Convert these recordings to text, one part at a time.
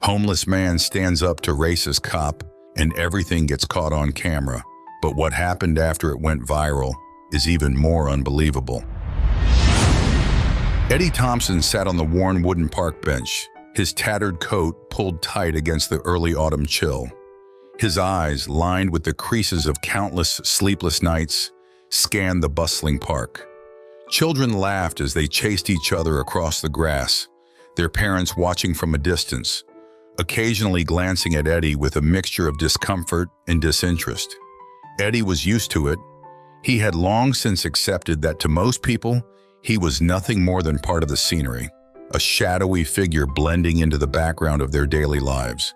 Homeless man stands up to racist cop and everything gets caught on camera. But what happened after it went viral is even more unbelievable. Eddie Thompson sat on the worn wooden park bench, his tattered coat pulled tight against the early autumn chill. His eyes, lined with the creases of countless sleepless nights, scanned the bustling park. Children laughed as they chased each other across the grass, their parents watching from a distance, occasionally glancing at Eddie with a mixture of discomfort and disinterest. Eddie was used to it. He had long since accepted that to most people, he was nothing more than part of the scenery, a shadowy figure blending into the background of their daily lives.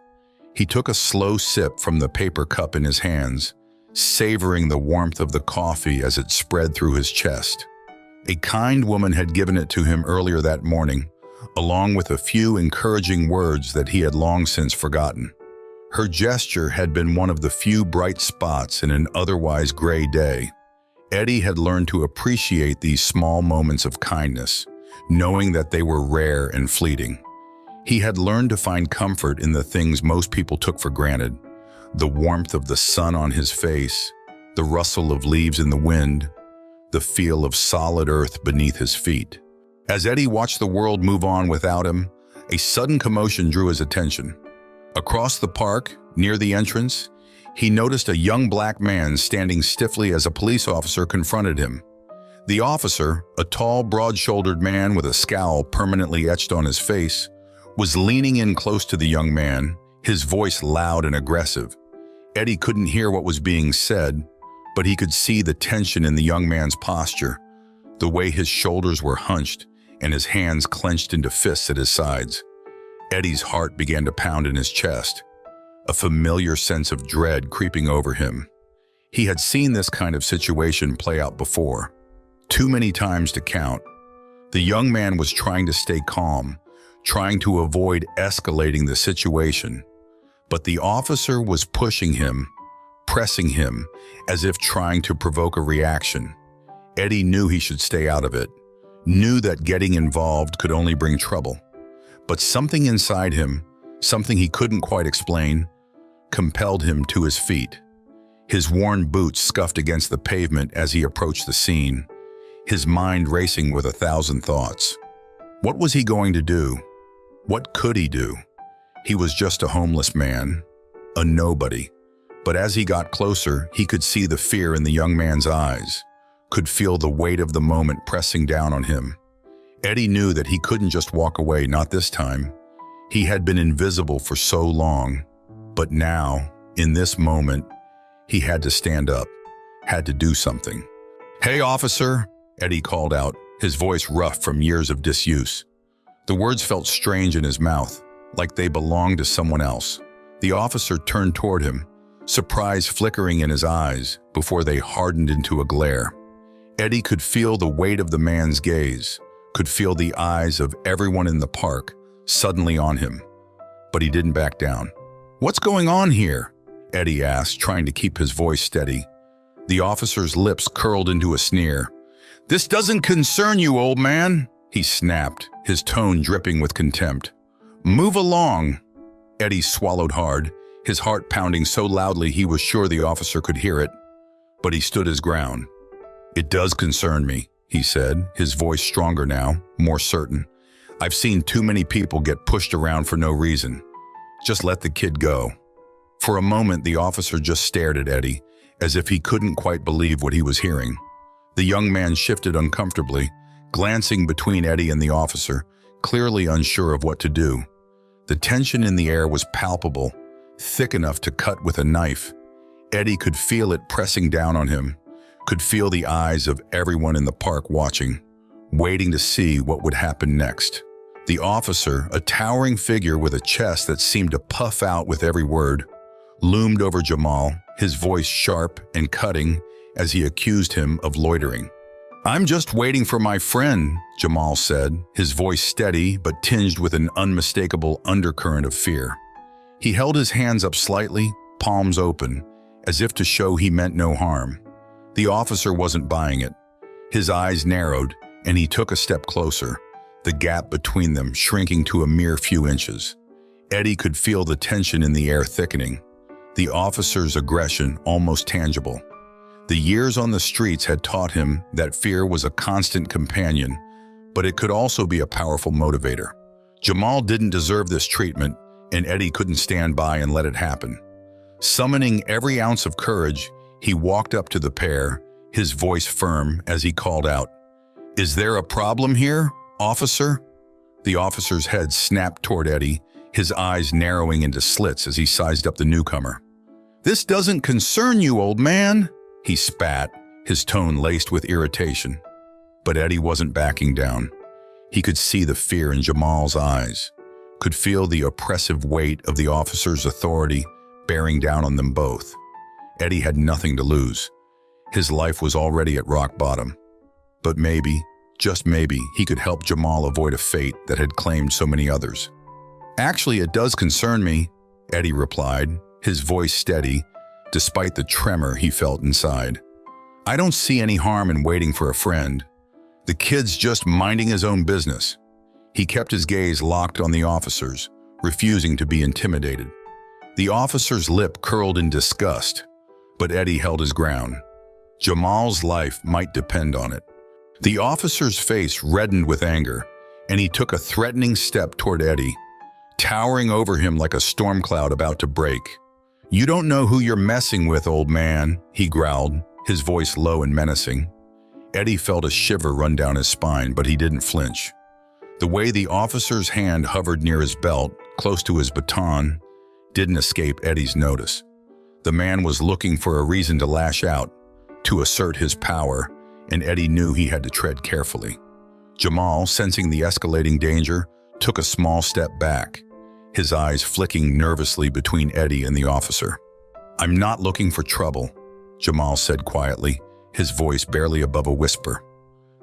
He took a slow sip from the paper cup in his hands, savoring the warmth of the coffee as it spread through his chest. A kind woman had given it to him earlier that morning, along with a few encouraging words that he had long since forgotten. Her gesture had been one of the few bright spots in an otherwise gray day. Eddie had learned to appreciate these small moments of kindness, knowing that they were rare and fleeting. He had learned to find comfort in the things most people took for granted: the warmth of the sun on his face, the rustle of leaves in the wind, the feel of solid earth beneath his feet. As Eddie watched the world move on without him, a sudden commotion drew his attention. Across the park, near the entrance, he noticed a young black man standing stiffly as a police officer confronted him. The officer, a tall, broad-shouldered man with a scowl permanently etched on his face, was leaning in close to the young man, his voice loud and aggressive. Eddie couldn't hear what was being said, but he could see the tension in the young man's posture, the way his shoulders were hunched and his hands clenched into fists at his sides. Eddie's heart began to pound in his chest, a familiar sense of dread creeping over him. He had seen this kind of situation play out before, too many times to count. The young man was trying to stay calm, trying to avoid escalating the situation, but the officer was pushing him, pressing him, as if trying to provoke a reaction. Eddie knew he should stay out of it, knew that getting involved could only bring trouble. But something inside him, something he couldn't quite explain, compelled him to his feet. His worn boots scuffed against the pavement as he approached the scene, his mind racing with 1,000 thoughts. What was he going to do? What could he do? He was just a homeless man, a nobody. But as he got closer, he could see the fear in the young man's eyes, could feel the weight of the moment pressing down on him. Eddie knew that he couldn't just walk away, not this time. He had been invisible for so long, but now, in this moment, he had to stand up, had to do something. "Hey, officer," Eddie called out, his voice rough from years of disuse. The words felt strange in his mouth, like they belonged to someone else. The officer turned toward him, surprise flickering in his eyes before they hardened into a glare. Eddie could feel the weight of the man's gaze, could feel the eyes of everyone in the park suddenly on him. But he didn't back down. "What's going on here?" Eddie asked, trying to keep his voice steady. The officer's lips curled into a sneer. "This doesn't concern you, old man," he snapped, his tone dripping with contempt. "Move along." Eddie swallowed hard, his heart pounding so loudly he was sure the officer could hear it. But he stood his ground. "It does concern me," he said, his voice stronger now, more certain. "I've seen too many people get pushed around for no reason. Just let the kid go." For a moment, the officer just stared at Eddie, as if he couldn't quite believe what he was hearing. The young man shifted uncomfortably, glancing between Eddie and the officer, clearly unsure of what to do. The tension in the air was palpable, thick enough to cut with a knife. Eddie could feel it pressing down on him, could feel the eyes of everyone in the park watching, waiting to see what would happen next. The officer, a towering figure with a chest that seemed to puff out with every word, loomed over Jamal, his voice sharp and cutting as he accused him of loitering. "I'm just waiting for my friend," Jamal said, his voice steady but tinged with an unmistakable undercurrent of fear. He held his hands up slightly, palms open, as if to show he meant no harm. The officer wasn't buying it. His eyes narrowed, and he took a step closer, the gap between them shrinking to a mere few inches. Eddie could feel the tension in the air thickening, the officer's aggression almost tangible. The years on the streets had taught him that fear was a constant companion, but it could also be a powerful motivator. Jamal didn't deserve this treatment, and Eddie couldn't stand by and let it happen. Summoning every ounce of courage, he walked up to the pair, his voice firm as he called out, "Is there a problem here, officer?" The officer's head snapped toward Eddie, his eyes narrowing into slits as he sized up the newcomer. "This doesn't concern you, old man," he spat, his tone laced with irritation. But Eddie wasn't backing down. He could see the fear in Jamal's eyes, could feel the oppressive weight of the officer's authority bearing down on them both. Eddie had nothing to lose. His life was already at rock bottom. But maybe, just maybe, he could help Jamal avoid a fate that had claimed so many others. "Actually, it does concern me," Eddie replied, his voice steady, despite the tremor he felt inside. "I don't see any harm in waiting for a friend. The kid's just minding his own business." He kept his gaze locked on the officers, refusing to be intimidated. The officer's lip curled in disgust, but Eddie held his ground. Jamal's life might depend on it. The officer's face reddened with anger, and he took a threatening step toward Eddie, towering over him like a storm cloud about to break. "You don't know who you're messing with, old man," he growled, his voice low and menacing. Eddie felt a shiver run down his spine, but he didn't flinch. The way the officer's hand hovered near his belt, close to his baton, didn't escape Eddie's notice. The man was looking for a reason to lash out, to assert his power, and Eddie knew he had to tread carefully. Jamal, sensing the escalating danger, took a small step back, his eyes flicking nervously between Eddie and the officer. "I'm not looking for trouble," Jamal said quietly, his voice barely above a whisper.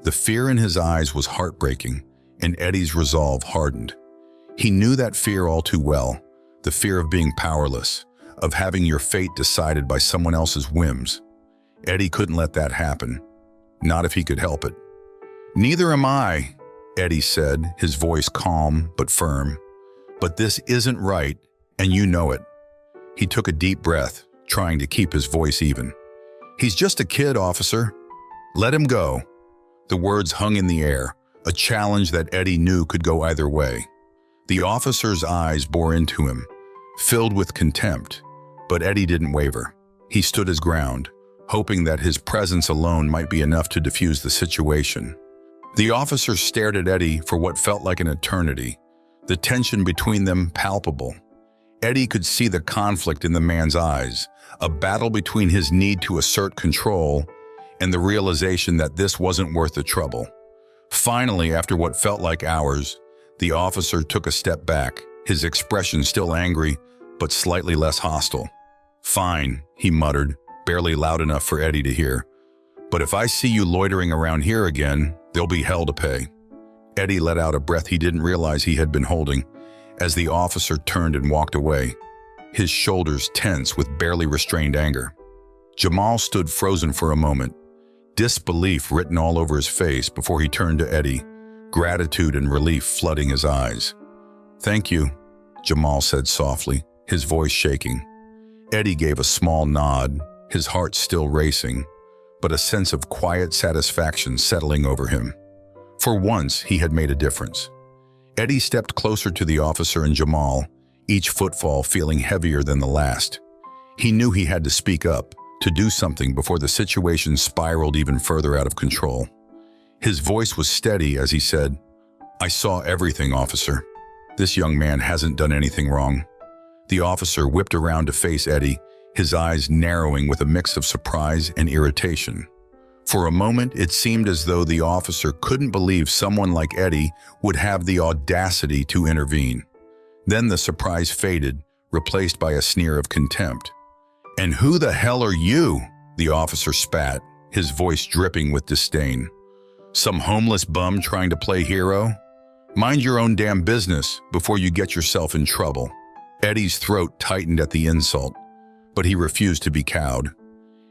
The fear in his eyes was heartbreaking, and Eddie's resolve hardened. He knew that fear all too well, the fear of being powerless, of having your fate decided by someone else's whims. Eddie couldn't let that happen, not if he could help it. "Neither am I," Eddie said, his voice calm but firm. "But this isn't right, and you know it." He took a deep breath, trying to keep his voice even. "He's just a kid, officer. Let him go." The words hung in the air, a challenge that Eddie knew could go either way. The officer's eyes bore into him, filled with contempt, but Eddie didn't waver. He stood his ground, hoping that his presence alone might be enough to defuse the situation. The officer stared at Eddie for what felt like an eternity, the tension between them palpable. Eddie could see the conflict in the man's eyes, a battle between his need to assert control and the realization that this wasn't worth the trouble. Finally, after what felt like hours, the officer took a step back, his expression still angry, but slightly less hostile. "Fine," he muttered, barely loud enough for Eddie to hear. "But if I see you loitering around here again, there'll be hell to pay." Eddie let out a breath he didn't realize he had been holding, as the officer turned and walked away, his shoulders tense with barely restrained anger. Jamal stood frozen for a moment, disbelief written all over his face before he turned to Eddie, gratitude and relief flooding his eyes. "Thank you," Jamal said softly, his voice shaking. Eddie gave a small nod, his heart still racing, but a sense of quiet satisfaction settling over him. For once, he had made a difference. Eddie stepped closer to the officer and Jamal, each footfall feeling heavier than the last. He knew he had to speak up, to do something before the situation spiraled even further out of control. His voice was steady as he said, "I saw everything, officer. This young man hasn't done anything wrong." The officer whipped around to face Eddie, his eyes narrowing with a mix of surprise and irritation. For a moment, it seemed as though the officer couldn't believe someone like Eddie would have the audacity to intervene. Then the surprise faded, replaced by a sneer of contempt. "And who the hell are you?" the officer spat, his voice dripping with disdain. "Some homeless bum trying to play hero? Mind your own damn business before you get yourself in trouble." Eddie's throat tightened at the insult, but he refused to be cowed.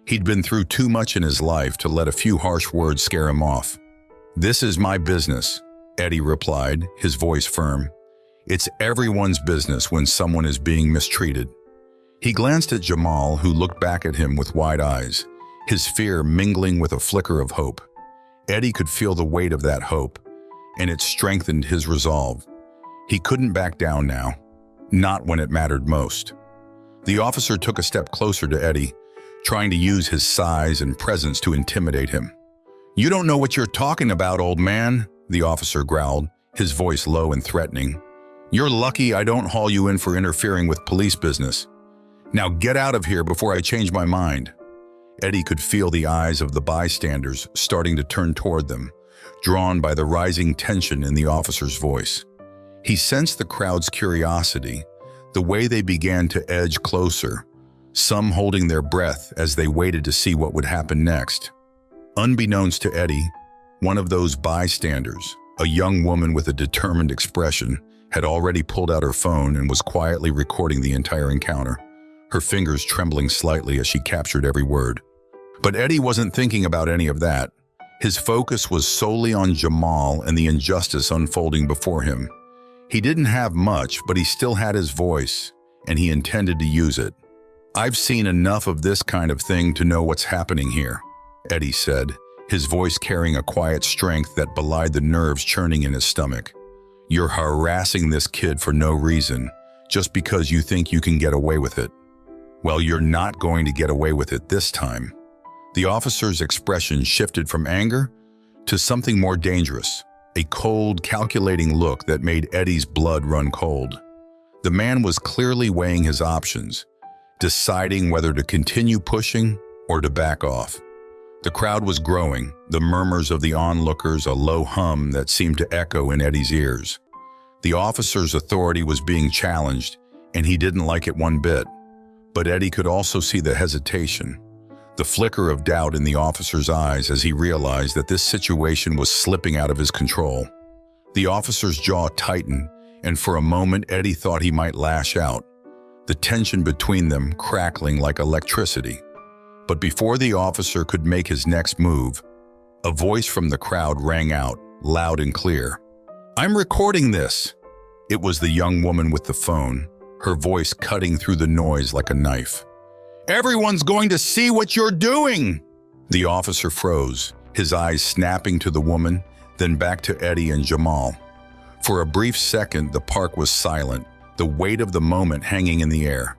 He'd been through too much in his life to let a few harsh words scare him off. "This is my business," Eddie replied, his voice firm. It's everyone's business when someone is being mistreated. He glanced at Jamal, who looked back at him with wide eyes, his fear mingling with a flicker of hope. Eddie could feel the weight of that hope, and it strengthened his resolve. He couldn't back down now, not when it mattered most. The officer took a step closer to Eddie, trying to use his size and presence to intimidate him. "You don't know what you're talking about, old man," the officer growled, his voice low and threatening. "You're lucky I don't haul you in for interfering with police business. Now get out of here before I change my mind." Eddie could feel the eyes of the bystanders starting to turn toward them, drawn by the rising tension in the officer's voice. He sensed the crowd's curiosity, the way they began to edge closer, some holding their breath as they waited to see what would happen next. Unbeknownst to Eddie, one of those bystanders, a young woman with a determined expression, had already pulled out her phone and was quietly recording the entire encounter, her fingers trembling slightly as she captured every word. But Eddie wasn't thinking about any of that. His focus was solely on Jamal and the injustice unfolding before him. He didn't have much, but he still had his voice, and he intended to use it. "I've seen enough of this kind of thing to know what's happening here," Eddie said, his voice carrying a quiet strength that belied the nerves churning in his stomach. "You're harassing this kid for no reason, just because you think you can get away with it. Well, you're not going to get away with it this time." The officer's expression shifted from anger to something more dangerous, a cold, calculating look that made Eddie's blood run cold. The man was clearly weighing his options, deciding whether to continue pushing or to back off. The crowd was growing, the murmurs of the onlookers a low hum that seemed to echo in Eddie's ears. The officer's authority was being challenged, and he didn't like it one bit. But Eddie could also see the hesitation, the flicker of doubt in the officer's eyes as he realized that this situation was slipping out of his control. The officer's jaw tightened, and for a moment Eddie thought he might lash out, the tension between them crackling like electricity. But before the officer could make his next move, a voice from the crowd rang out, loud and clear. "I'm recording this." It was the young woman with the phone, her voice cutting through the noise like a knife. "Everyone's going to see what you're doing!" The officer froze, his eyes snapping to the woman, then back to Eddie and Jamal. For a brief second, the park was silent, the weight of the moment hanging in the air.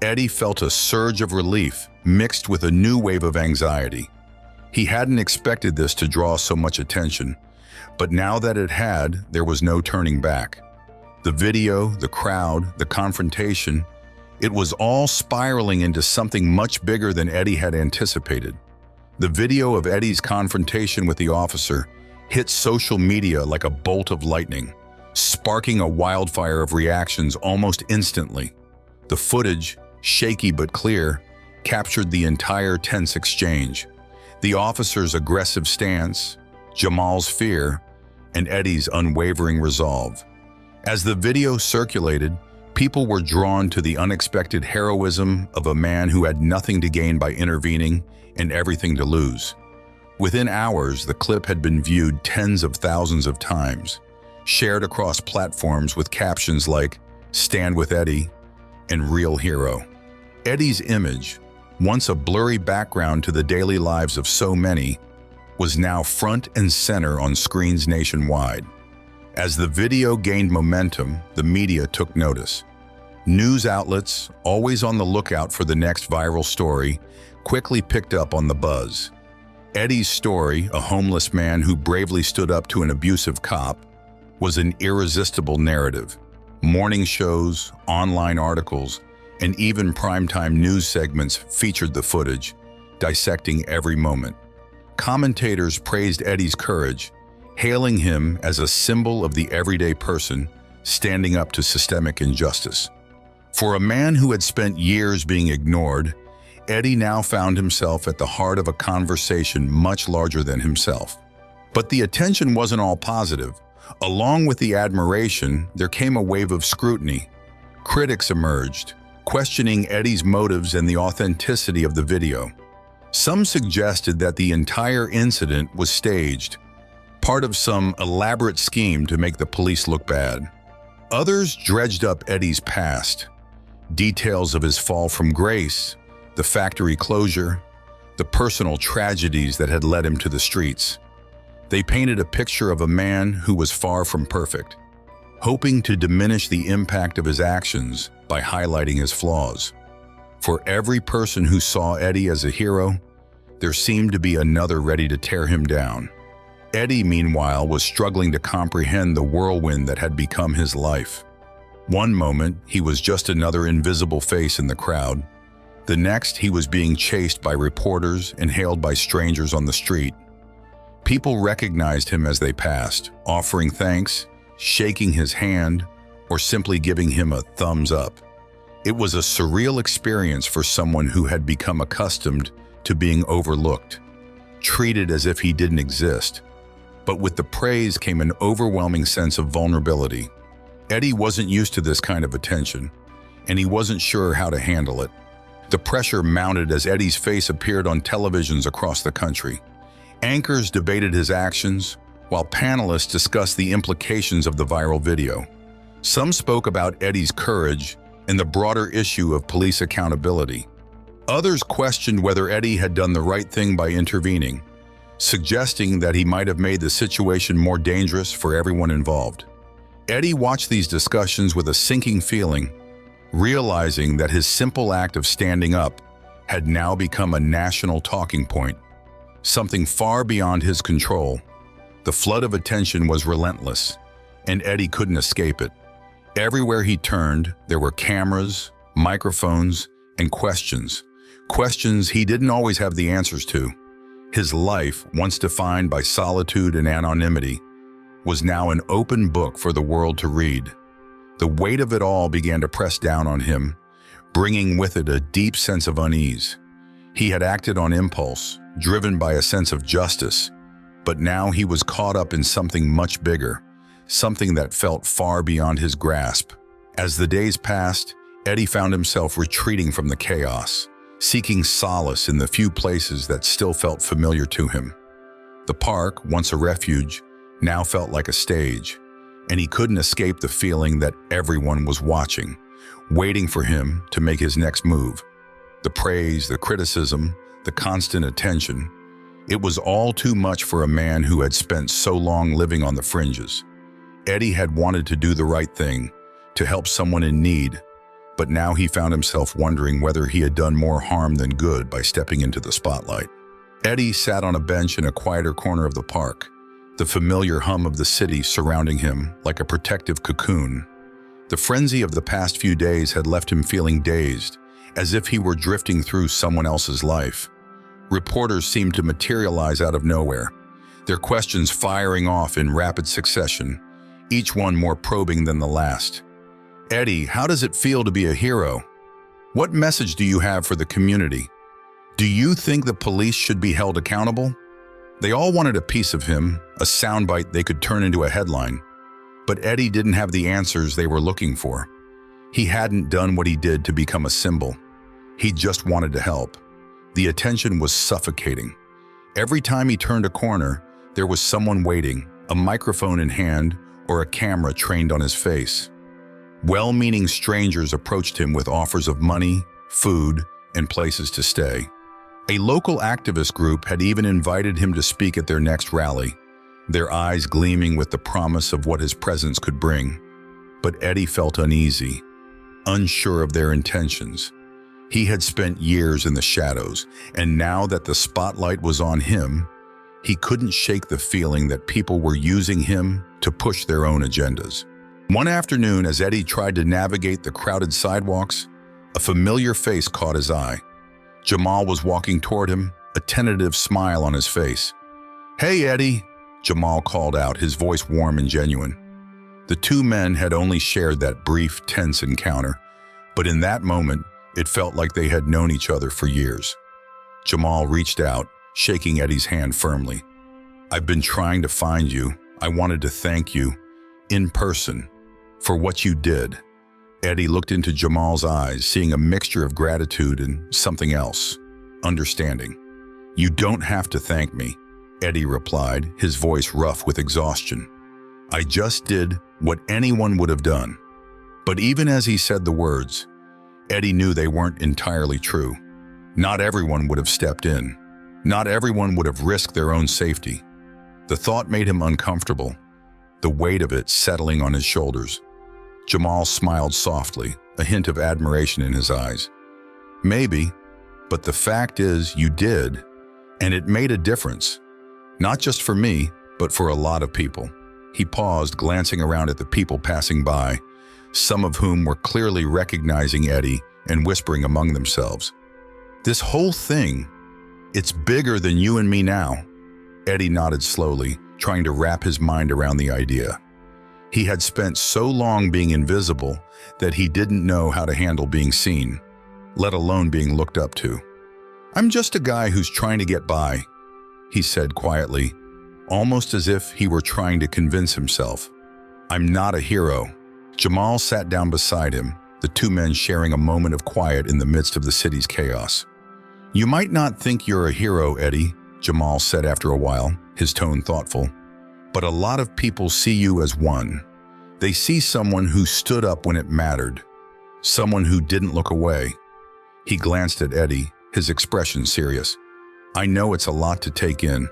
Eddie felt a surge of relief, mixed with a new wave of anxiety. He hadn't expected this to draw so much attention, but now that it had, there was no turning back. The video, the crowd, the confrontation, it was all spiraling into something much bigger than Eddie had anticipated. The video of Eddie's confrontation with the officer hit social media like a bolt of lightning, sparking a wildfire of reactions almost instantly. The footage, shaky but clear, captured the entire tense exchange. The officer's aggressive stance, Jamal's fear, and Eddie's unwavering resolve. As the video circulated, people were drawn to the unexpected heroism of a man who had nothing to gain by intervening and everything to lose. Within hours, the clip had been viewed tens of thousands of times, shared across platforms with captions like "Stand with Eddie" and "Real Hero." Eddie's image, once a blurry background to the daily lives of so many, was now front and center on screens nationwide. As the video gained momentum, the media took notice. News outlets, always on the lookout for the next viral story, quickly picked up on the buzz. Eddie's story, a homeless man who bravely stood up to an abusive cop, was an irresistible narrative. Morning shows, online articles, and even primetime news segments featured the footage, dissecting every moment. Commentators praised Eddie's courage, hailing him as a symbol of the everyday person standing up to systemic injustice. For a man who had spent years being ignored, Eddie now found himself at the heart of a conversation much larger than himself. But the attention wasn't all positive. Along with the admiration, there came a wave of scrutiny. Critics emerged, questioning Eddie's motives and the authenticity of the video. Some suggested that the entire incident was staged, part of some elaborate scheme to make the police look bad. Others dredged up Eddie's past, details of his fall from grace, the factory closure, the personal tragedies that had led him to the streets. They painted a picture of a man who was far from perfect, hoping to diminish the impact of his actions by highlighting his flaws. For every person who saw Eddie as a hero, there seemed to be another ready to tear him down. Eddie, meanwhile, was struggling to comprehend the whirlwind that had become his life. One moment, he was just another invisible face in the crowd. The next, he was being chased by reporters and hailed by strangers on the street. People recognized him as they passed, offering thanks, shaking his hand, or simply giving him a thumbs up. It was a surreal experience for someone who had become accustomed to being overlooked, treated as if he didn't exist. But with the praise came an overwhelming sense of vulnerability. Eddie wasn't used to this kind of attention, and he wasn't sure how to handle it. The pressure mounted as Eddie's face appeared on televisions across the country. Anchors debated his actions, while panelists discussed the implications of the viral video. Some spoke about Eddie's courage and the broader issue of police accountability. Others questioned whether Eddie had done the right thing by intervening, suggesting that he might have made the situation more dangerous for everyone involved. Eddie watched these discussions with a sinking feeling, realizing that his simple act of standing up had now become a national talking point, something far beyond his control. The flood of attention was relentless, and Eddie couldn't escape it. Everywhere he turned, there were cameras, microphones, and questions. Questions he didn't always have the answers to. His life, once defined by solitude and anonymity, was now an open book for the world to read. The weight of it all began to press down on him, bringing with it a deep sense of unease. He had acted on impulse, driven by a sense of justice, but now he was caught up in something much bigger, something that felt far beyond his grasp. As the days passed, Eddie found himself retreating from the chaos, seeking solace in the few places that still felt familiar to him. The park, once a refuge, now felt like a stage, and he couldn't escape the feeling that everyone was watching, waiting for him to make his next move. The praise, the criticism, the constant attention, it was all too much for a man who had spent so long living on the fringes. Eddie had wanted to do the right thing, to help someone in need, but now he found himself wondering whether he had done more harm than good by stepping into the spotlight. Eddie sat on a bench in a quieter corner of the park, the familiar hum of the city surrounding him like a protective cocoon. The frenzy of the past few days had left him feeling dazed, as if he were drifting through someone else's life. Reporters seemed to materialize out of nowhere, their questions firing off in rapid succession, each one more probing than the last. Eddie, how does it feel to be a hero? What message do you have for the community? Do you think the police should be held accountable? They all wanted a piece of him, a soundbite they could turn into a headline. But Eddie didn't have the answers they were looking for. He hadn't done what he did to become a symbol. He just wanted to help. The attention was suffocating. Every time he turned a corner, there was someone waiting, a microphone in hand or a camera trained on his face. Well-meaning strangers approached him with offers of money, food, and places to stay. A local activist group had even invited him to speak at their next rally, their eyes gleaming with the promise of what his presence could bring. But Eddie felt uneasy, unsure of their intentions. He had spent years in the shadows, and now that the spotlight was on him, he couldn't shake the feeling that people were using him to push their own agendas. One afternoon, as Eddie tried to navigate the crowded sidewalks, a familiar face caught his eye. Jamal was walking toward him, a tentative smile on his face. "Hey, Eddie," Jamal called out, his voice warm and genuine. The two men had only shared that brief, tense encounter, but in that moment, it felt like they had known each other for years. Jamal reached out, shaking Eddie's hand firmly. "I've been trying to find you. I wanted to thank you, in person, for what you did." Eddie looked into Jamal's eyes, seeing a mixture of gratitude and something else, understanding. "You don't have to thank me," Eddie replied, his voice rough with exhaustion. I just did what anyone would have done." But even as he said the words, Eddie knew they weren't entirely true. Not everyone would have stepped in. Not everyone would have risked their own safety. The thought made him uncomfortable, the weight of it settling on his shoulders. Jamal smiled softly, a hint of admiration in his eyes. "Maybe, but the fact is you did, and it made a difference. Not just for me, but for a lot of people." He paused, glancing around at the people passing by, some of whom were clearly recognizing Eddie and whispering among themselves. "This whole thing, it's bigger than you and me now." Eddie nodded slowly, trying to wrap his mind around the idea. He had spent so long being invisible that he didn't know how to handle being seen, let alone being looked up to. "I'm just a guy who's trying to get by," he said quietly, almost as if he were trying to convince himself. "I'm not a hero." Jamal sat down beside him, the two men sharing a moment of quiet in the midst of the city's chaos. "You might not think you're a hero, Eddie," Jamal said after a while, his tone thoughtful, "but a lot of people see you as one. They see someone who stood up when it mattered, someone who didn't look away." He glanced at Eddie, his expression serious. "I know it's a lot to take in,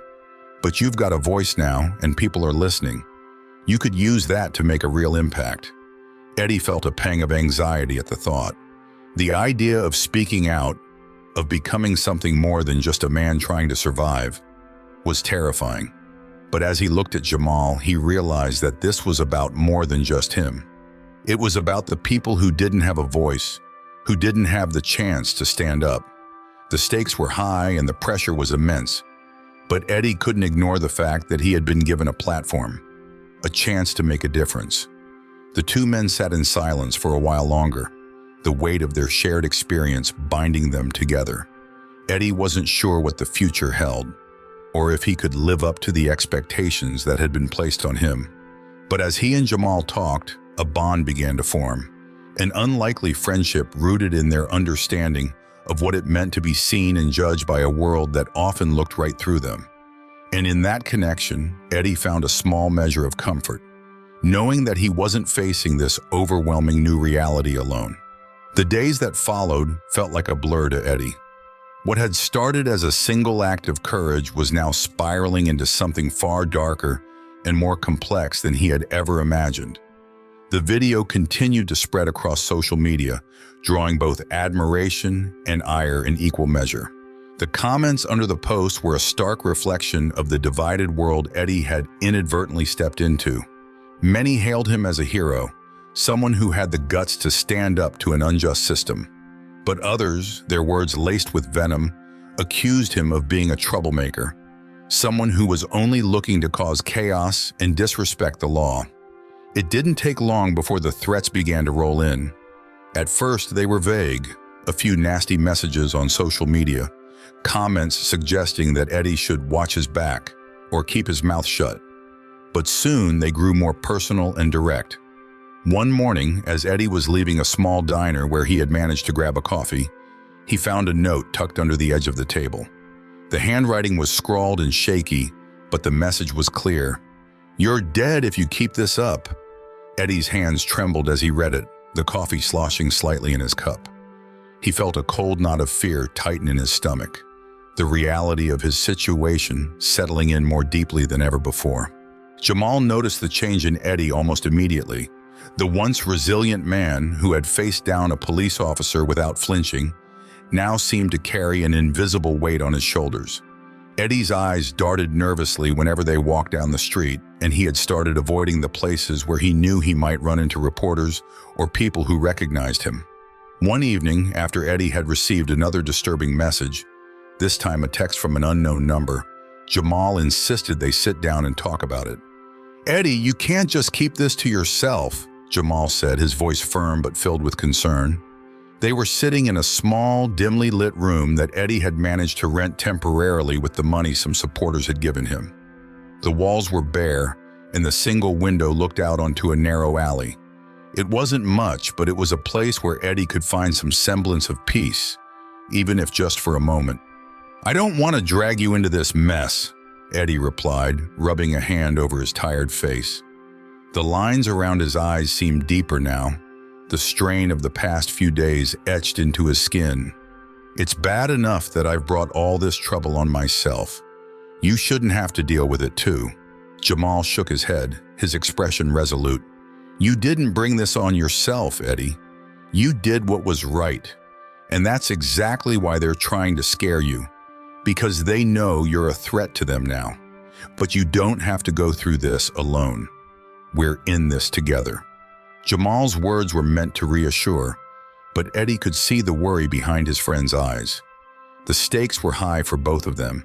but you've got a voice now and people are listening. You could use that to make a real impact." Eddie felt a pang of anxiety at the thought. The idea of speaking out, of becoming something more than just a man trying to survive, was terrifying. But as he looked at Jamal, he realized that this was about more than just him. It was about the people who didn't have a voice, who didn't have the chance to stand up. The stakes were high and the pressure was immense, but Eddie couldn't ignore the fact that he had been given a platform, a chance to make a difference. The two men sat in silence for a while longer, the weight of their shared experience binding them together. Eddie wasn't sure what the future held, or if he could live up to the expectations that had been placed on him. But as he and Jamal talked, a bond began to form, an unlikely friendship rooted in their understanding of what it meant to be seen and judged by a world that often looked right through them. And in that connection, Eddie found a small measure of comfort, knowing that he wasn't facing this overwhelming new reality alone. The days that followed felt like a blur to Eddie. What had started as a single act of courage was now spiraling into something far darker and more complex than he had ever imagined. The video continued to spread across social media, drawing both admiration and ire in equal measure. The comments under the post were a stark reflection of the divided world Eddie had inadvertently stepped into. Many hailed him as a hero, someone who had the guts to stand up to an unjust system. But others, their words laced with venom, accused him of being a troublemaker, someone who was only looking to cause chaos and disrespect the law. It didn't take long before the threats began to roll in. At first, they were vague, a few nasty messages on social media, comments suggesting that Eddie should watch his back or keep his mouth shut. But soon they grew more personal and direct. One morning, as Eddie was leaving a small diner where he had managed to grab a coffee, he found a note tucked under the edge of the table. The handwriting was scrawled and shaky, but the message was clear. "You're dead if you keep this up." Eddie's hands trembled as he read it, the coffee sloshing slightly in his cup. He felt a cold knot of fear tighten in his stomach, the reality of his situation settling in more deeply than ever before. Jamal noticed the change in Eddie almost immediately. The once resilient man who had faced down a police officer without flinching now seemed to carry an invisible weight on his shoulders. Eddie's eyes darted nervously whenever they walked down the street, and he had started avoiding the places where he knew he might run into reporters or people who recognized him. One evening, after Eddie had received another disturbing message, this time a text from an unknown number, Jamal insisted they sit down and talk about it. "Eddie, you can't just keep this to yourself," Jamal said, his voice firm but filled with concern. They were sitting in a small, dimly lit room that Eddie had managed to rent temporarily with the money some supporters had given him. The walls were bare, and the single window looked out onto a narrow alley. It wasn't much, but it was a place where Eddie could find some semblance of peace, even if just for a moment. "I don't want to drag you into this mess," Eddie replied, rubbing a hand over his tired face. The lines around his eyes seemed deeper now, the strain of the past few days etched into his skin. "It's bad enough that I've brought all this trouble on myself. You shouldn't have to deal with it too." Jamal shook his head, his expression resolute. "You didn't bring this on yourself, Eddie. You did what was right. And that's exactly why they're trying to scare you. Because they know you're a threat to them now. But you don't have to go through this alone. We're in this together." Jamal's words were meant to reassure, but Eddie could see the worry behind his friend's eyes. The stakes were high for both of them,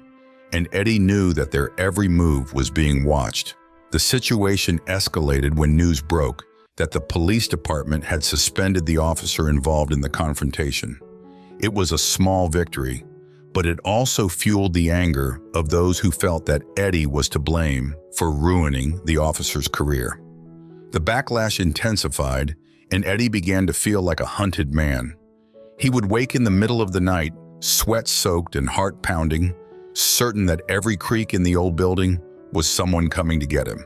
and Eddie knew that their every move was being watched. The situation escalated when news broke that the police department had suspended the officer involved in the confrontation. It was a small victory, but it also fueled the anger of those who felt that Eddie was to blame for ruining the officer's career. The backlash intensified, and Eddie began to feel like a hunted man. He would wake in the middle of the night, sweat-soaked and heart-pounding, certain that every creak in the old building was someone coming to get him.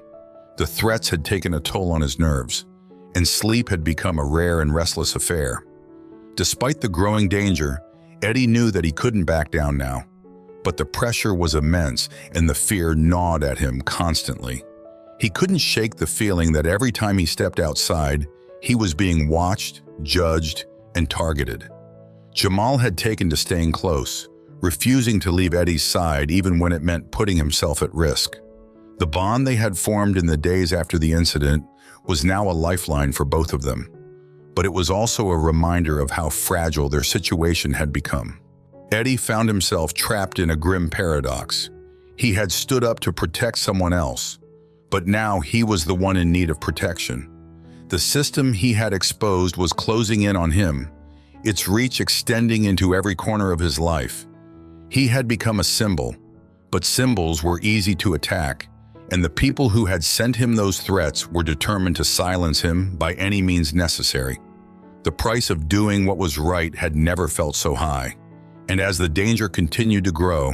The threats had taken a toll on his nerves, and sleep had become a rare and restless affair. Despite the growing danger, Eddie knew that he couldn't back down now. But the pressure was immense, and the fear gnawed at him constantly. He couldn't shake the feeling that every time he stepped outside, he was being watched, judged, and targeted. Jamal had taken to staying close, refusing to leave Eddie's side even when it meant putting himself at risk. The bond they had formed in the days after the incident was now a lifeline for both of them. But it was also a reminder of how fragile their situation had become. Eddie found himself trapped in a grim paradox. He had stood up to protect someone else, but now he was the one in need of protection. The system he had exposed was closing in on him, its reach extending into every corner of his life. He had become a symbol, but symbols were easy to attack, and the people who had sent him those threats were determined to silence him by any means necessary. The price of doing what was right had never felt so high, and as the danger continued to grow,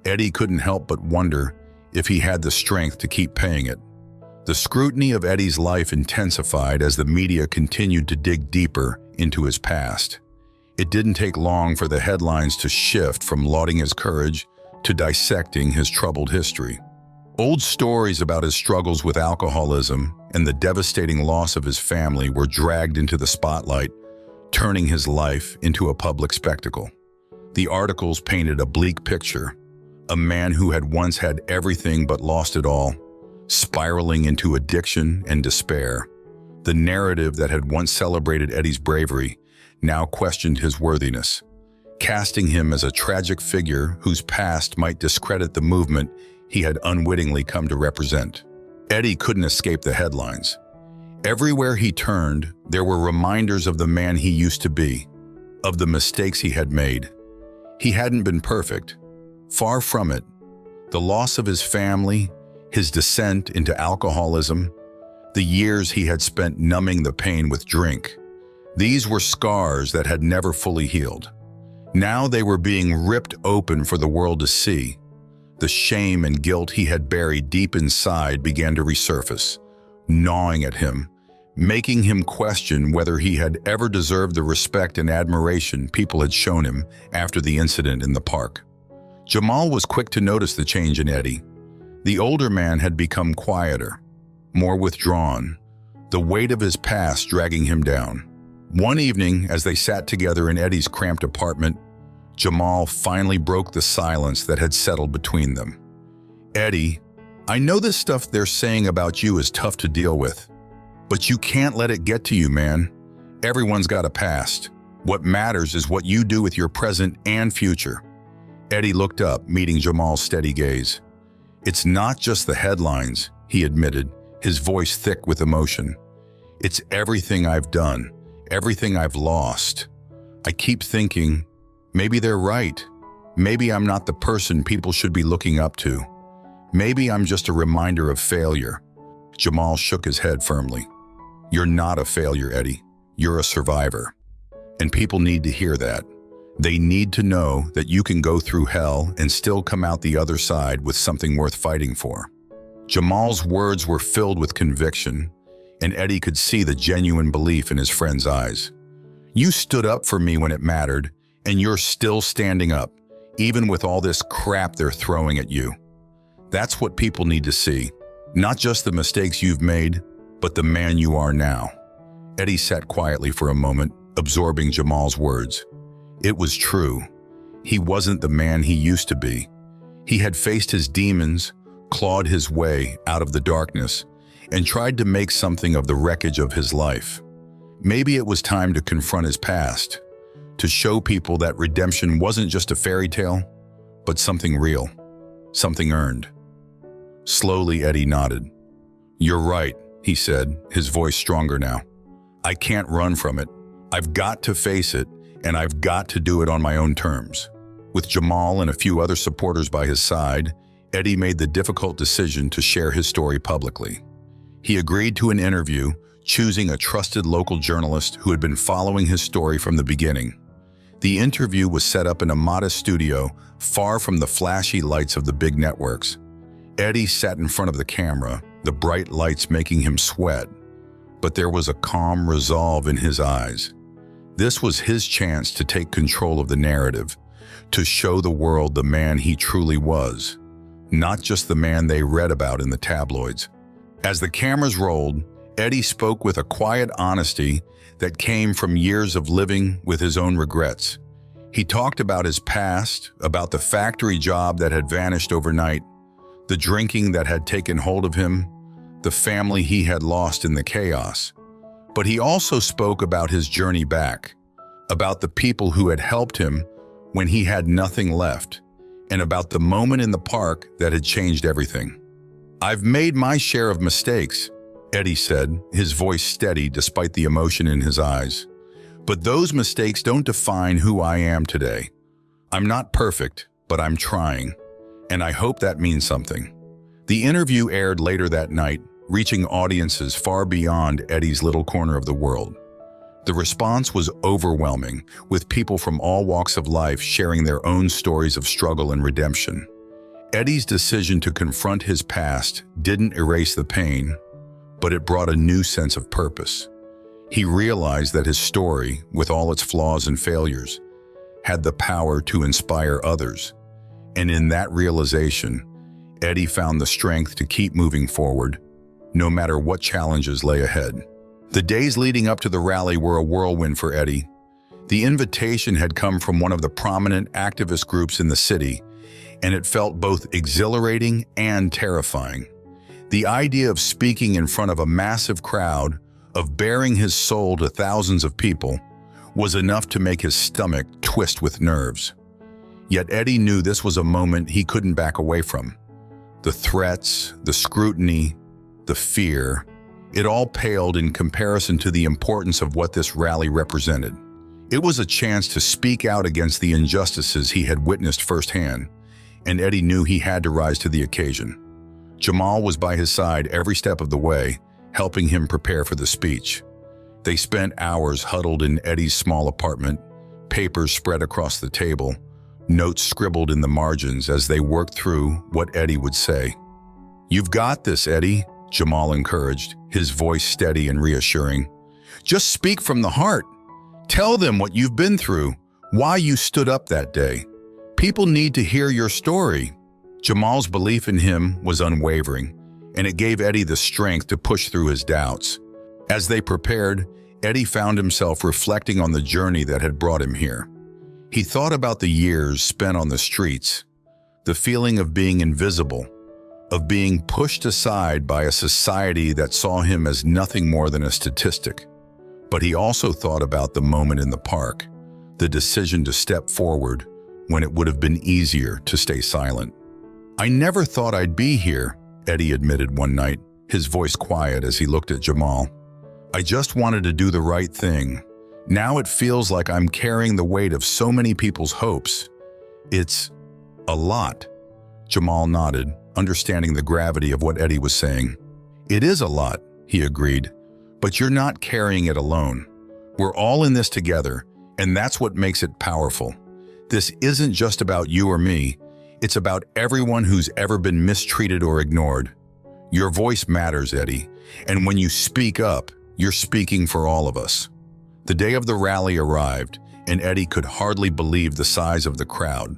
Eddie couldn't help but wonder if he had the strength to keep paying it. The scrutiny of Eddie's life intensified as the media continued to dig deeper into his past. It didn't take long for the headlines to shift from lauding his courage to dissecting his troubled history. Old stories about his struggles with alcoholism and the devastating loss of his family were dragged into the spotlight, turning his life into a public spectacle. The articles painted a bleak picture, a man who had once had everything but lost it all, spiraling into addiction and despair. The narrative that had once celebrated Eddie's bravery now questioned his worthiness, casting him as a tragic figure whose past might discredit the movement he had unwittingly come to represent. Eddie couldn't escape the headlines. Everywhere he turned, there were reminders of the man he used to be, of the mistakes he had made. He hadn't been perfect. Far from it. The loss of his family, his descent into alcoholism, the years he had spent numbing the pain with drink. These were scars that had never fully healed. Now they were being ripped open for the world to see. The shame and guilt he had buried deep inside began to resurface, gnawing at him, making him question whether he had ever deserved the respect and admiration people had shown him after the incident in the park. Jamal was quick to notice the change in Eddie. The older man had become quieter, more withdrawn, the weight of his past dragging him down. One evening, as they sat together in Eddie's cramped apartment, Jamal finally broke the silence that had settled between them. "Eddie, I know this stuff they're saying about you is tough to deal with, but you can't let it get to you, man. Everyone's got a past. What matters is what you do with your present and future." Eddie looked up, meeting Jamal's steady gaze. "It's not just the headlines," he admitted, his voice thick with emotion. "It's everything I've done, everything I've lost. I keep thinking, maybe they're right. Maybe I'm not the person people should be looking up to. Maybe I'm just a reminder of failure." Jamal shook his head firmly. "You're not a failure, Eddie. You're a survivor. And people need to hear that. They need to know that you can go through hell and still come out the other side with something worth fighting for." Jamal's words were filled with conviction, and Eddie could see the genuine belief in his friend's eyes. "You stood up for me when it mattered, and you're still standing up, even with all this crap they're throwing at you. That's what people need to see. Not just the mistakes you've made, but the man you are now." Eddie sat quietly for a moment, absorbing Jamal's words. It was true. He wasn't the man he used to be. He had faced his demons, clawed his way out of the darkness, and tried to make something of the wreckage of his life. Maybe it was time to confront his past, to show people that redemption wasn't just a fairy tale, but something real, something earned. Slowly, Eddie nodded. "You're right," he said, his voice stronger now. "I can't run from it. I've got to face it, and I've got to do it on my own terms." With Jamal and a few other supporters by his side, Eddie made the difficult decision to share his story publicly. He agreed to an interview, choosing a trusted local journalist who had been following his story from the beginning. The interview was set up in a modest studio, far from the flashy lights of the big networks. Eddie sat in front of the camera, the bright lights making him sweat, but there was a calm resolve in his eyes. This was his chance to take control of the narrative, to show the world the man he truly was, not just the man they read about in the tabloids. As the cameras rolled, Eddie spoke with a quiet honesty that came from years of living with his own regrets. He talked about his past, about the factory job that had vanished overnight, the drinking that had taken hold of him, the family he had lost in the chaos. But he also spoke about his journey back, about the people who had helped him when he had nothing left, and about the moment in the park that had changed everything. "I've made my share of mistakes," Eddie said, his voice steady despite the emotion in his eyes. "But those mistakes don't define who I am today. I'm not perfect, but I'm trying, and I hope that means something." The interview aired later that night, reaching audiences far beyond Eddie's little corner of the world. The response was overwhelming, with people from all walks of life sharing their own stories of struggle and redemption. Eddie's decision to confront his past didn't erase the pain, but it brought a new sense of purpose. He realized that his story, with all its flaws and failures, had the power to inspire others. And in that realization, Eddie found the strength to keep moving forward, no matter what challenges lay ahead. The days leading up to the rally were a whirlwind for Eddie. The invitation had come from one of the prominent activist groups in the city, and it felt both exhilarating and terrifying. The idea of speaking in front of a massive crowd, of baring his soul to thousands of people, was enough to make his stomach twist with nerves. Yet Eddie knew this was a moment he couldn't back away from. The threats, the scrutiny, the fear, it all paled in comparison to the importance of what this rally represented. It was a chance to speak out against the injustices he had witnessed firsthand, and Eddie knew he had to rise to the occasion. Jamal was by his side every step of the way, helping him prepare for the speech. They spent hours huddled in Eddie's small apartment, papers spread across the table, notes scribbled in the margins as they worked through what Eddie would say. "You've got this, Eddie," Jamal encouraged, his voice steady and reassuring. "Just speak from the heart. Tell them what you've been through, why you stood up that day. People need to hear your story." Jamal's belief in him was unwavering, and it gave Eddie the strength to push through his doubts. As they prepared, Eddie found himself reflecting on the journey that had brought him here. He thought about the years spent on the streets, the feeling of being invisible, of being pushed aside by a society that saw him as nothing more than a statistic. But he also thought about the moment in the park, the decision to step forward when it would have been easier to stay silent. "I never thought I'd be here," Eddie admitted one night, his voice quiet as he looked at Jamal. "I just wanted to do the right thing. Now it feels like I'm carrying the weight of so many people's hopes. It's a lot." Jamal nodded, understanding the gravity of what Eddie was saying. "It is a lot," he agreed, "but you're not carrying it alone. We're all in this together, and that's what makes it powerful. This isn't just about you or me. It's about everyone who's ever been mistreated or ignored. Your voice matters, Eddie, and when you speak up, you're speaking for all of us. The day of the rally arrived, and Eddie could hardly believe the size of the crowd.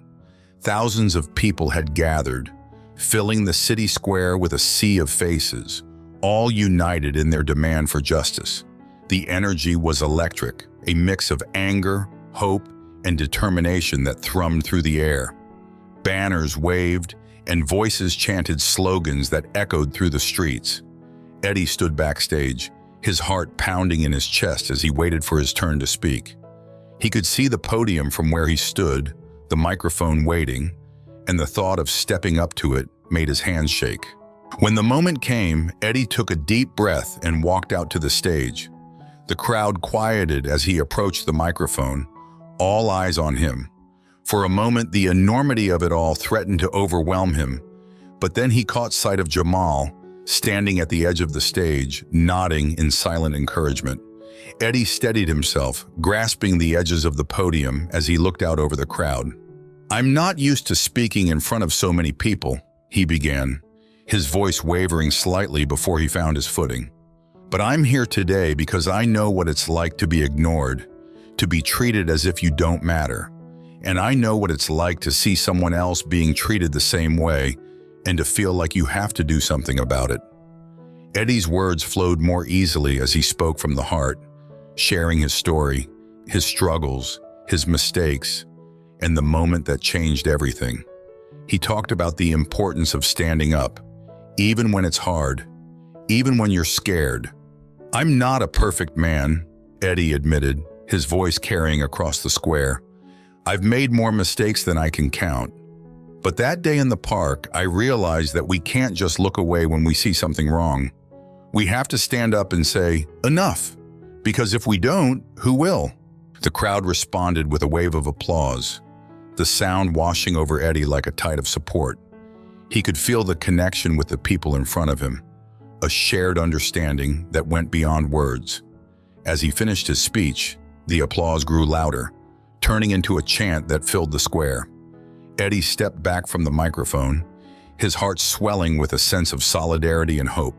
Thousands of people had gathered, filling the city square with a sea of faces, all united in their demand for justice. The energy was electric, a mix of anger, hope, and determination that thrummed through the air. Banners waved, and voices chanted slogans that echoed through the streets. Eddie stood backstage, his heart pounding in his chest as he waited for his turn to speak. He could see the podium from where he stood, the microphone waiting, and the thought of stepping up to it made his hands shake. When the moment came, Eddie took a deep breath and walked out to the stage. The crowd quieted as he approached the microphone, all eyes on him. For a moment, the enormity of it all threatened to overwhelm him, but then he caught sight of Jamal, standing at the edge of the stage, nodding in silent encouragement. Eddie steadied himself, grasping the edges of the podium as he looked out over the crowd. "I'm not used to speaking in front of so many people," he began, his voice wavering slightly before he found his footing. "But I'm here today because I know what it's like to be ignored, to be treated as if you don't matter. And I know what it's like to see someone else being treated the same way and to feel like you have to do something about it." Eddie's words flowed more easily as he spoke from the heart, sharing his story, his struggles, his mistakes, and the moment that changed everything. He talked about the importance of standing up, even when it's hard, even when you're scared. "I'm not a perfect man," Eddie admitted, his voice carrying across the square. "I've made more mistakes than I can count. But that day in the park, I realized that we can't just look away when we see something wrong. We have to stand up and say, 'Enough,' because if we don't, who will?" The crowd responded with a wave of applause, the sound washing over Eddie like a tide of support. He could feel the connection with the people in front of him, a shared understanding that went beyond words. As he finished his speech, the applause grew louder, turning into a chant that filled the square. Eddie stepped back from the microphone, his heart swelling with a sense of solidarity and hope.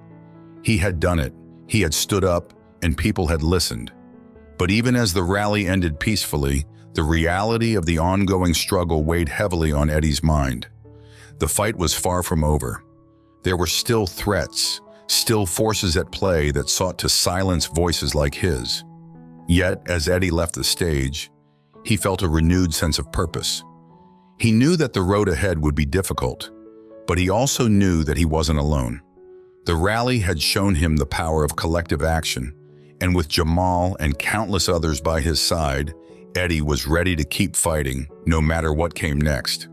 He had done it, he had stood up, and people had listened. But even as the rally ended peacefully, the reality of the ongoing struggle weighed heavily on Eddie's mind. The fight was far from over. There were still threats, still forces at play that sought to silence voices like his. Yet, as Eddie left the stage, he felt a renewed sense of purpose. He knew that the road ahead would be difficult, but he also knew that he wasn't alone. The rally had shown him the power of collective action, and with Jamal and countless others by his side, Eddie was ready to keep fighting, no matter what came next.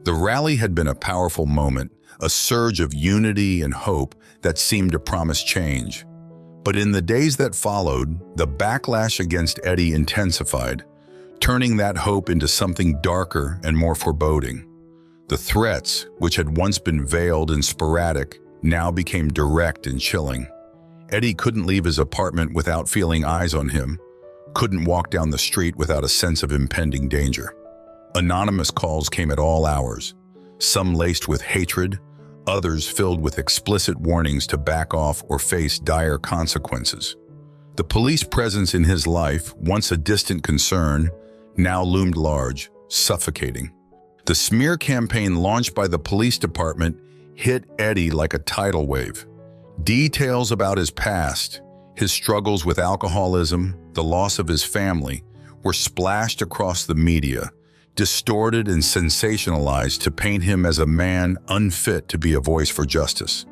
The rally had been a powerful moment, a surge of unity and hope that seemed to promise change. But in the days that followed, the backlash against Eddie intensified, turning that hope into something darker and more foreboding. The threats, which had once been veiled and sporadic, now became direct and chilling. Eddie couldn't leave his apartment without feeling eyes on him, couldn't walk down the street without a sense of impending danger. Anonymous calls came at all hours, some laced with hatred, others filled with explicit warnings to back off or face dire consequences. The police presence in his life, once a distant concern, now loomed large, suffocating. The smear campaign launched by the police department hit Eddie like a tidal wave. Details about his past, his struggles with alcoholism, the loss of his family, were splashed across the media, distorted and sensationalized to paint him as a man unfit to be a voice for justice.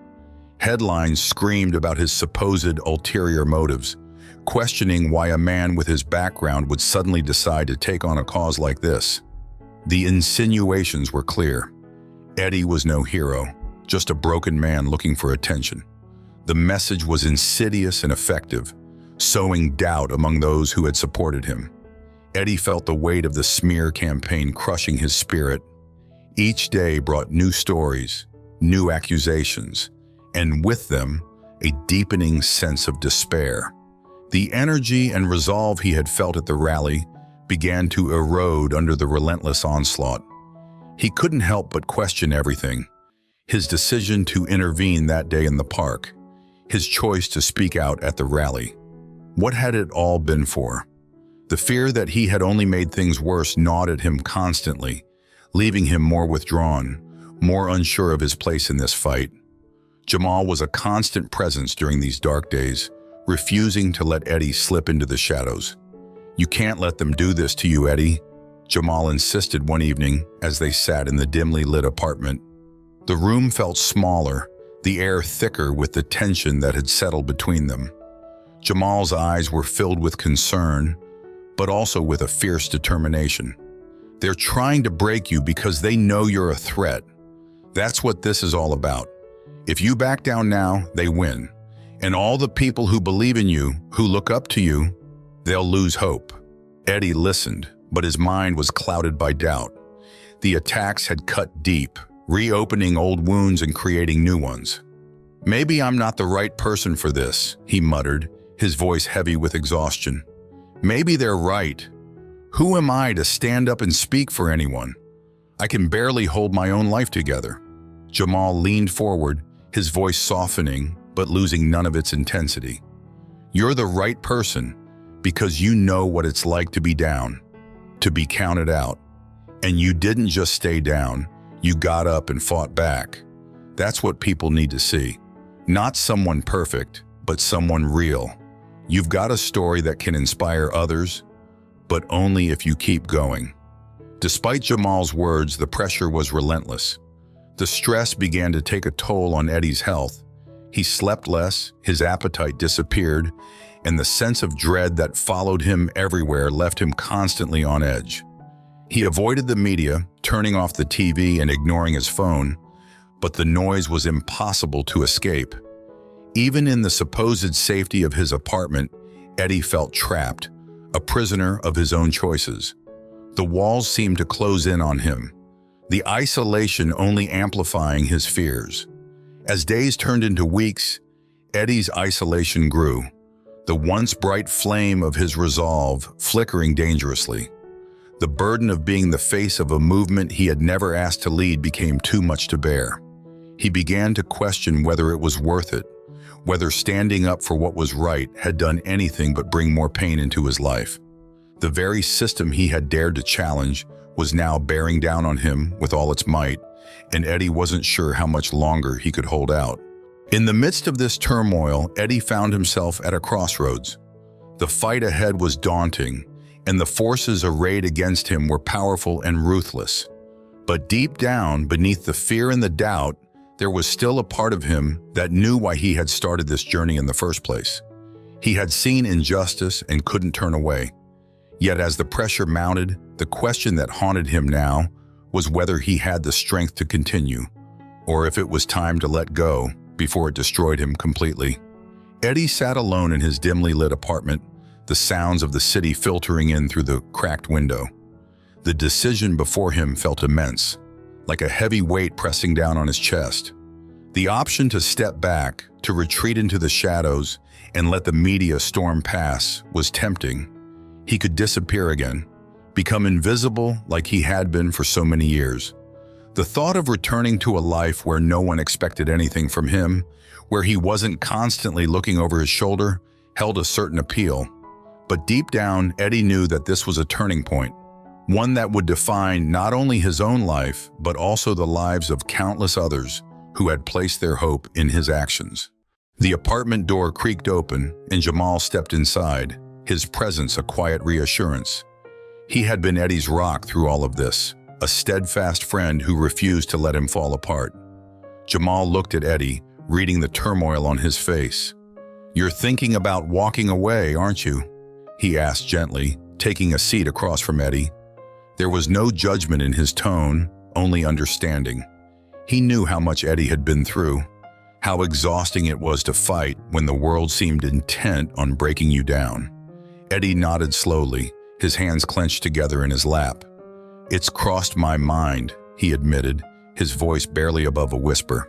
Headlines screamed about his supposed ulterior motives, questioning why a man with his background would suddenly decide to take on a cause like this. The insinuations were clear. Eddie was no hero, just a broken man looking for attention. The message was insidious and effective, sowing doubt among those who had supported him. Eddie felt the weight of the smear campaign crushing his spirit. Each day brought new stories, new accusations, and with them, a deepening sense of despair. The energy and resolve he had felt at the rally began to erode under the relentless onslaught. He couldn't help but question everything. his decision to intervene that day in the park, his choice to speak out at the rally. What had it all been for? The fear that he had only made things worse gnawed at him constantly, leaving him more withdrawn, more unsure of his place in this fight. Jamal was a constant presence during these dark days, refusing to let Eddie slip into the shadows. "You can't let them do this to you, Eddie," Jamal insisted one evening as they sat in the dimly lit apartment. The room felt smaller, the air thicker with the tension that had settled between them. Jamal's eyes were filled with concern, but also with a fierce determination. "They're trying to break you because they know you're a threat. That's what this is all about. If you back down now, they win. And all the people who believe in you, who look up to you, they'll lose hope." Eddie listened, but his mind was clouded by doubt. The attacks had cut deep, reopening old wounds and creating new ones. "Maybe I'm not the right person for this," he muttered, his voice heavy with exhaustion. "Maybe they're right. Who am I to stand up and speak for anyone? I can barely hold my own life together." Jamal leaned forward, his voice softening but losing none of its intensity. "You're the right person because you know what it's like to be down, to be counted out. And you didn't just stay down, you got up and fought back. That's what people need to see. Not someone perfect, but someone real. You've got a story that can inspire others, but only if you keep going." Despite Jamal's words, the pressure was relentless. The stress began to take a toll on Eddie's health. He slept less, his appetite disappeared, and the sense of dread that followed him everywhere left him constantly on edge. He avoided the media, turning off the TV and ignoring his phone, but the noise was impossible to escape. Even in the supposed safety of his apartment, Eddie felt trapped, a prisoner of his own choices. The walls seemed to close in on him, the isolation only amplifying his fears. As days turned into weeks, Eddie's isolation grew, the once bright flame of his resolve flickering dangerously. The burden of being the face of a movement he had never asked to lead became too much to bear. He began to question whether it was worth it, whether standing up for what was right had done anything but bring more pain into his life. The very system he had dared to challenge was now bearing down on him with all its might, and Eddie wasn't sure how much longer he could hold out. In the midst of this turmoil, Eddie found himself at a crossroads. The fight ahead was daunting, and the forces arrayed against him were powerful and ruthless. But deep down, beneath the fear and the doubt, there was still a part of him that knew why he had started this journey in the first place. He had seen injustice and couldn't turn away. Yet as the pressure mounted, the question that haunted him now was whether he had the strength to continue, or if it was time to let go before it destroyed him completely. Eddie sat alone in his dimly lit apartment, the sounds of the city filtering in through the cracked window. The decision before him felt immense, like a heavy weight pressing down on his chest. The option to step back, to retreat into the shadows, and let the media storm past was tempting. He could disappear again, become invisible like he had been for so many years. The thought of returning to a life where no one expected anything from him, where he wasn't constantly looking over his shoulder, held a certain appeal. But deep down, Eddie knew that this was a turning point, one that would define not only his own life, but also the lives of countless others who had placed their hope in his actions. The apartment door creaked open, and Jamal stepped inside, his presence a quiet reassurance. He had been Eddie's rock through all of this, a steadfast friend who refused to let him fall apart. Jamal looked at Eddie, reading the turmoil on his face. "You're thinking about walking away, aren't you?" he asked gently, taking a seat across from Eddie. There was no judgment in his tone, only understanding. He knew how much Eddie had been through, how exhausting it was to fight when the world seemed intent on breaking you down. Eddie nodded slowly, his hands clenched together in his lap. "It's crossed my mind," he admitted, his voice barely above a whisper.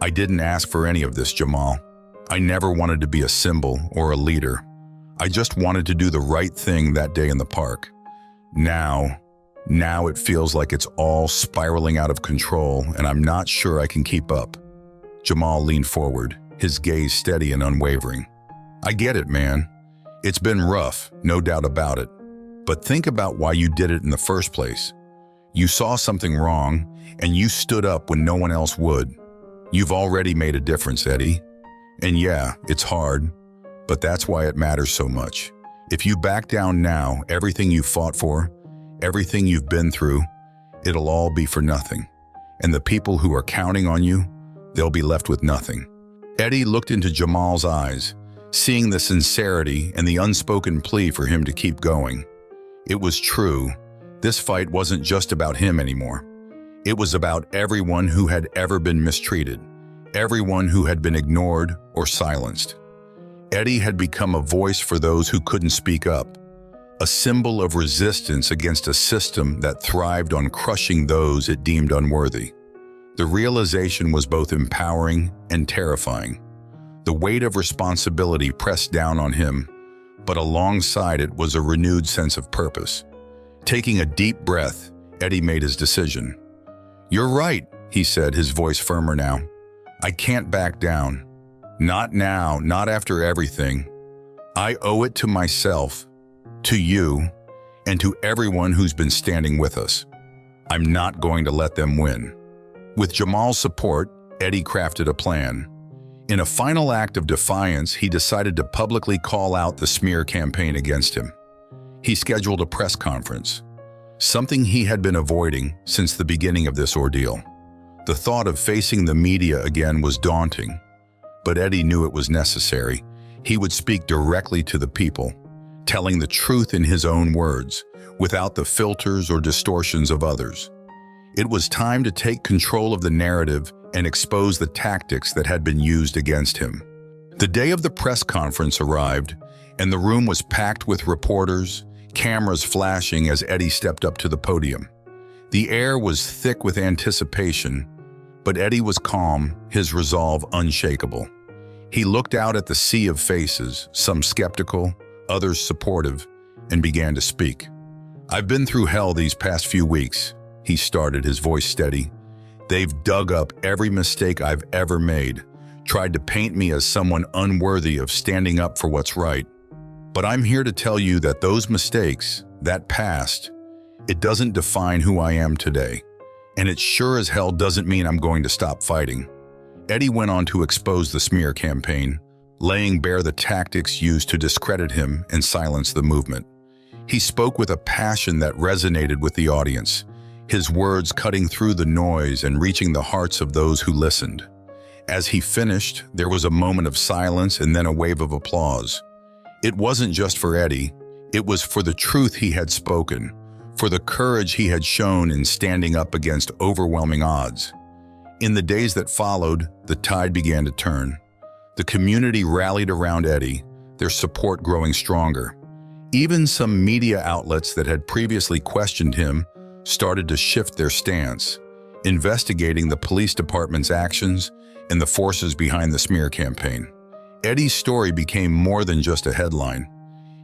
"I didn't ask for any of this, Jamal. I never wanted to be a symbol or a leader. I just wanted to do the right thing that day in the park. Now, Now it feels like it's all spiraling out of control, and I'm not sure I can keep up." Jamal leaned forward, his gaze steady and unwavering. "I get it, man. It's been rough, no doubt about it. But think about why you did it in the first place. You saw something wrong, and you stood up when no one else would. You've already made a difference, Eddie. And yeah, it's hard, but that's why it matters so much. If you back down now, everything you fought for, everything you've been through, it'll all be for nothing. And the people who are counting on you, they'll be left with nothing." Eddie looked into Jamal's eyes, seeing the sincerity and the unspoken plea for him to keep going. It was true. This fight wasn't just about him anymore. It was about everyone who had ever been mistreated, everyone who had been ignored or silenced. Eddie had become a voice for those who couldn't speak up, a symbol of resistance against a system that thrived on crushing those it deemed unworthy. The realization was both empowering and terrifying. The weight of responsibility pressed down on him, but alongside it was a renewed sense of purpose. Taking a deep breath, Eddie made his decision. "You're right," he said, his voice firmer now. "I can't back down. Not now, not after everything. I owe it to myself, to you, and to everyone who's been standing with us. I'm not going to let them win." With Jamal's support, Eddie crafted a plan. In a final act of defiance, he decided to publicly call out the smear campaign against him. He scheduled a press conference, something he had been avoiding since the beginning of this ordeal. The thought of facing the media again was daunting, but Eddie knew it was necessary. He would speak directly to the people, telling the truth in his own words, without the filters or distortions of others. It was time to take control of the narrative and expose the tactics that had been used against him. The day of the press conference arrived, and the room was packed with reporters, cameras flashing as Eddie stepped up to the podium. The air was thick with anticipation, but Eddie was calm, his resolve unshakable. He looked out at the sea of faces, some skeptical, others supportive, and began to speak. "I've been through hell these past few weeks," he started, his voice steady. "They've dug up every mistake I've ever made, tried to paint me as someone unworthy of standing up for what's right. But I'm here to tell you that those mistakes, that past, it doesn't define who I am today. And it sure as hell doesn't mean I'm going to stop fighting." Eddie went on to expose the smear campaign, laying bare the tactics used to discredit him and silence the movement. He spoke with a passion that resonated with the audience, his words cutting through the noise and reaching the hearts of those who listened. As he finished, there was a moment of silence and then a wave of applause. It wasn't just for Eddie, it was for the truth he had spoken, for the courage he had shown in standing up against overwhelming odds. In the days that followed, the tide began to turn. The community rallied around Eddie, their support growing stronger. Even some media outlets that had previously questioned him started to shift their stance, investigating the police department's actions and the forces behind the smear campaign. Eddie's story became more than just a headline.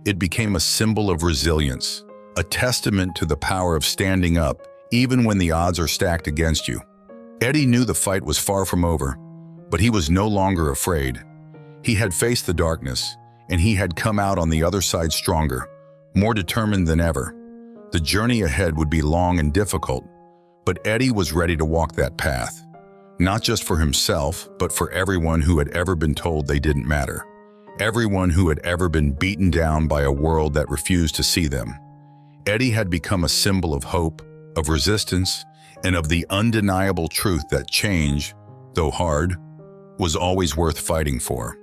It became a symbol of resilience, a testament to the power of standing up, even when the odds are stacked against you. Eddie knew the fight was far from over, but he was no longer afraid. He had faced the darkness, and he had come out on the other side stronger, more determined than ever. The journey ahead would be long and difficult, but Eddie was ready to walk that path. Not just for himself, but for everyone who had ever been told they didn't matter. Everyone who had ever been beaten down by a world that refused to see them. Eddie had become a symbol of hope, of resistance, and of the undeniable truth that change, though hard, was always worth fighting for.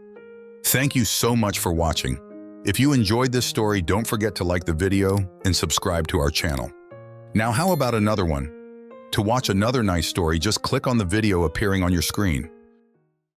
Thank you so much for watching. If you enjoyed this story, don't forget to like the video and subscribe to our channel. Now, how about another one? To watch another nice story, just click on the video appearing on your screen.